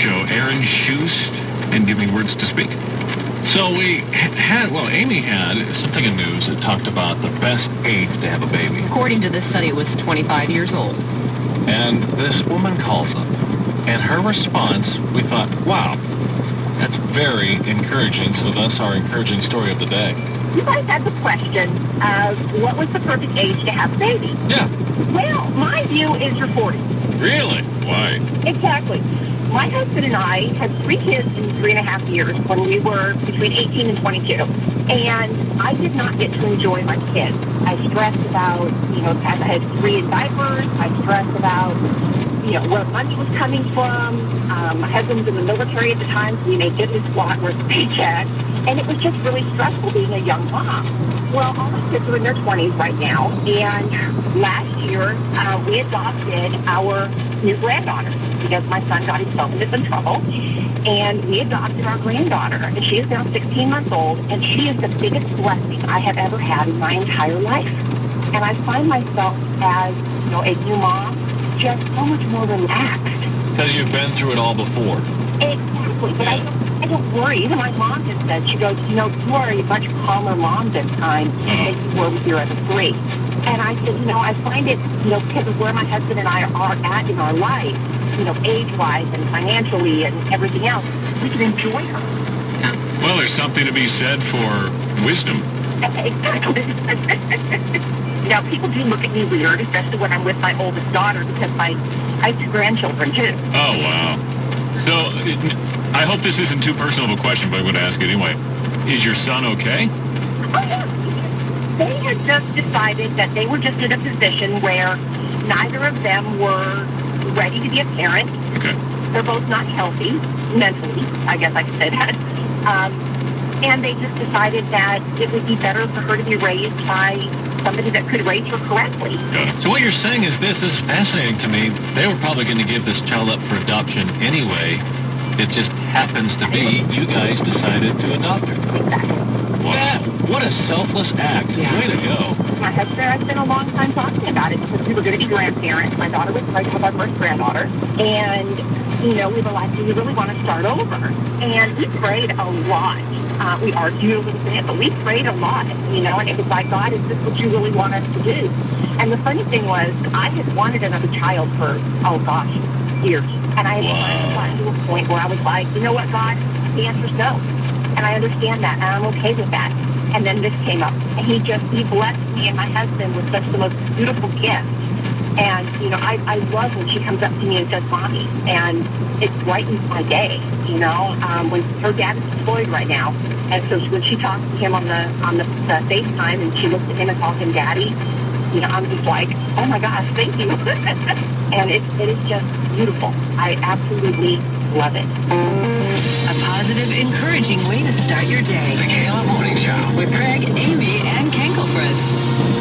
show, Aaron Schust, and Give Me Words to Speak. So Amy had something in news that talked about the best age to have a baby. According to this study, it was 25 years old. And this woman calls up, and her response, we thought, wow, that's very encouraging, so that's our encouraging story of the day. You guys had the question of what was the perfect age to have a baby? Yeah. Well, my view is your 40s. Really? Why? Exactly. My husband and I had 3 kids in 3.5 years when we were between 18 and 22. And I did not get to enjoy my kids. I stressed about, as I had 3 in diapers. I stressed about, where money was coming from. My husband was in the military at the time, so we made goodness squat worth paycheck. And it was just really stressful being a young mom. Well, all my kids are in their 20s right now. And last year, we adopted our new granddaughter because my son got himself into some trouble. And we adopted our granddaughter. And she is now 16 months old. And she is the biggest blessing I have ever had in my entire life. And I find myself as, a new mom, just so much more relaxed. Because you've been through it all before. Exactly. But I don't worry. Even my mom has said, she goes, you are a much calmer mom this time than you were with your other 3. And I said, I find it, because of where my husband and I are at in our life, age-wise and financially and everything else, we can enjoy her. Well, there's something to be said for wisdom. Exactly. Now, people do look at me weird, especially when I'm with my oldest daughter, because I have 2 grandchildren, too. Oh, wow. So, I hope this isn't too personal of a question, but I'm going to ask it anyway. Is your son okay? Oh, yeah. They had just decided that they were just in a position where neither of them were ready to be a parent. Okay. They're both not healthy, mentally, I guess I could say that. And they just decided that it would be better for her to be raised by somebody that could raise her correctly. So what you're saying is this is fascinating to me. They were probably going to give this child up for adoption anyway. It just happens to be you guys decided to adopt her. Exactly. Wow. What a selfless act. Yeah. Way to go. My husband and I spent a long time talking about it because we were going to be grandparents. My daughter was pregnant with our first granddaughter. And, we were like, do you really want to start over? And we prayed a lot. We argued a little bit, but we prayed a lot, and it was like, God, is this what you really want us to do? And the funny thing was, I had wanted another child for, years. And I had gotten to a point where I was like, you know what, God? The answer's no. And I understand that, and I'm okay with that. And then this came up, and he blessed me and my husband with such the most beautiful gift. And, I love when she comes up to me and says, Mommy, and it brightens my day, when her dad is deployed right now. And so when she talks to him on the FaceTime and she looks at him and calls him Daddy, I'm just like, oh my gosh, thank you. And it is just beautiful. I absolutely love it. A positive, encouraging way to start your day. The Kayla Morning Show. With Craig, Amy, and Kankle Fritz.